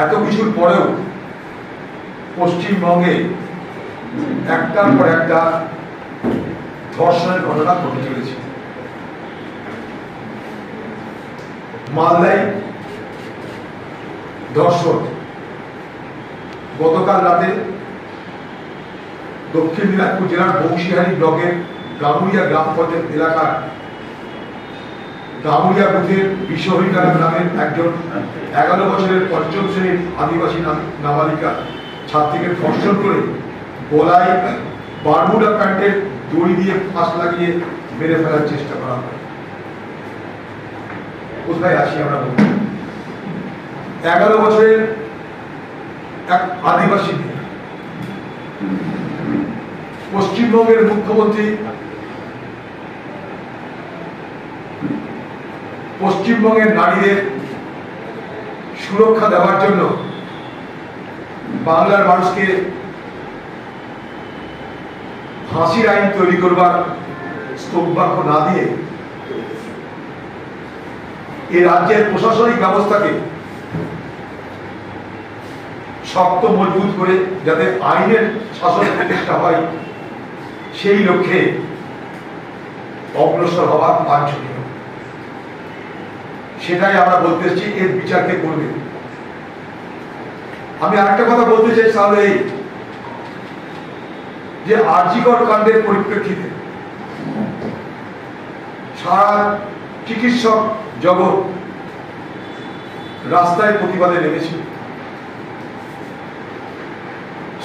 এত কিছুর পরেও পশ্চিমবঙ্গে একটার পর একটা ধর্ষণের ঘটনা ঘটে চলেছে। মালদায় ধর্ষণ, গতকাল রাতে দক্ষিণ দিনাজপুর জেলার বংশীহারি ব্লকের গামুরিয়া গ্রাম পঞ্চায়েত এলাকার গামুরিয়া বুথের বিশ্বহরিকা নামের একজন 11 বছরের পঞ্চম শ্রেণীর আদিবাসী নাবালিকা ছাত্রীকে ধর্ষণ করে গলায় বারমুডা প্যান্টের দড়ি দিয়ে ফাঁস লাগিয়ে মেরে ফেলার চেষ্টা করা হয়। কোথায় আসি আমরা? 11 বছরের এক আদিবাসী মেয়ে। পশ্চিমবঙ্গের মুখ্যমন্ত্রী পশ্চিমবঙ্গের নারীদের সুরক্ষা দেওয়ার জন্য বাংলার মানুষকে ফাঁসির আইন তৈরি করবার স্তম্ভাক্ষ না দিয়ে এই রাজ্যের প্রশাসনিক ব্যবস্থাকে শক্ত মজবুত করে যাতে আইনের শাসন প্রতিষ্ঠা হয় সেই লক্ষ্যে অগ্রসর হওয়ার বাঞ্ছনীয়। সেটাই আমরা বলতে এসেছি, এর বিচারকে করবে। আমি আরেকটা কথা বলতে চাই, তাহলে এই যে আরজিকর কাণ্ডের পরিপ্রেক্ষিতে সারা চিকিৎসক জগৎ রাস্তায় প্রতিবাদে নেমেছে।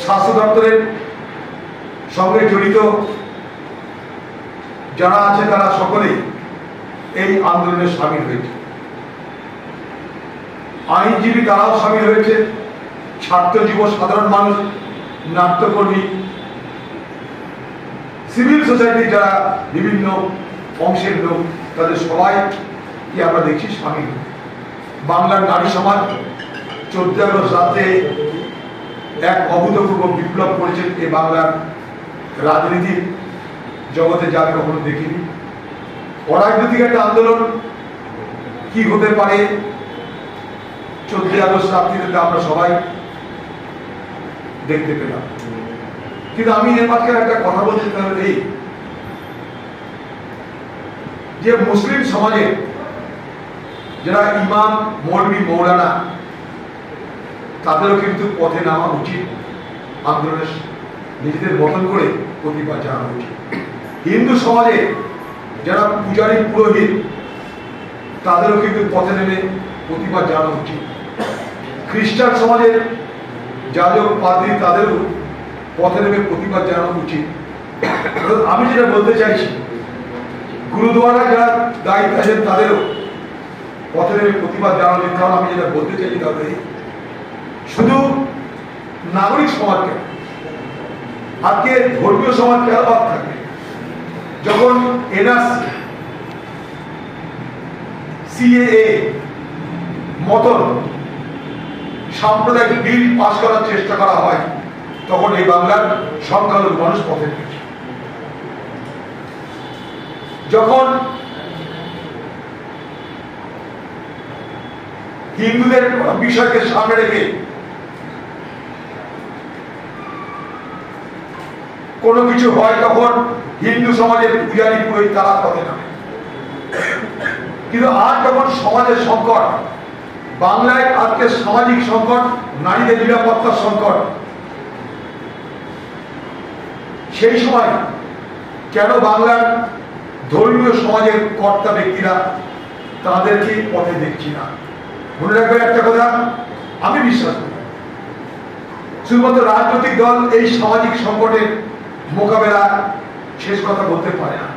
স্বাস্থ্য দপ্তরের সঙ্গে জড়িত যারা আছে তারা সকলেই এই আন্দোলনে সামিল হয়েছে। আইনজীবী তারাও সামিল হয়েছে, ছাত্র যুব সাধারণ মানুষ, নাট্যকর্মী, সিভিল সোসাইটির যারা বিভিন্ন অংশের লোক, তাদের সবাই কি আমরা দেখছি সামিল। বাংলার নারী সমাজ 14 আগস্ট রাতে এক অভূতপূর্ব বিপ্লব করেছেন এই বাংলার রাজনীতির জগতে, যা আমি কখনো দেখিনি। অরাজনৈতিক একটা আন্দোলন কি হতে পারে 14 আগস্ট রাত্রিতে আমরা সবাই দেখতে পেলাম। কিন্তু আমি এর মাঝখানে একটা কথা বলতে চাই, এই যে মুসলিম সমাজে যারা ইমাম, মৌলবি, মৌলানা, তাদেরও কিন্তু পথে নামা উচিত, আন্দোলনের নিজেদের মতন করে প্রতিবাদ জানানো উচিত। হিন্দু সমাজে যারা পূজারী, পুরোহিত, তাদেরও কিন্তু পথে নেমে প্রতিবাদ জানানো উচিত। খ্রিস্টান সমাজের যাজক, পাদ্রী, তাদেরও পথে নেমে প্রতিবাদ জানানো উচিত। আমি যেটা বলতে চাইছি, গুরুদুয়ারা যারা দায়িত্ব আছেন তাদেরও পথে নেমে প্রতিবাদ জানানো উচিত। কারণ আমি যেটা বলতে চাইছি, তাহলে শুধু নাগরিক সমাজকে, আজকে ধর্মীয় সমাজকে আলাদা থাকবে। যখন এনআরসি, সিএএ মতন সাম্প্রদায়িক বিল পাস করার চেষ্টা করা হয়, তখন এই বাংলার সংখ্যালঘু মানুষ পথে নেমেছে। যখন হিন্দুদের বিষয়কে সামনে রেখে কোনো কিছু হয়, তখন হিন্দু সমাজের পূজারী, পুরোহিত, তারা পথে নামে। কিন্তু আজ যখন সমাজের সংকট, বাংলায় আজকে সামাজিক সংকট, নারীদের নিরাপত্তার সংকট, সেই সময় কেন বাংলার ধর্মীয় সমাজের কর্তা ব্যক্তিরা তাদেরকে পথে দেখছি না? মনে রাখবেন একটা কথা, আমি বিশ্বাস করি শুধুমাত্র রাজনৈতিক দল এই সামাজিক সংকটের মোকাবেলা শেষ কথা বলতে পারে না।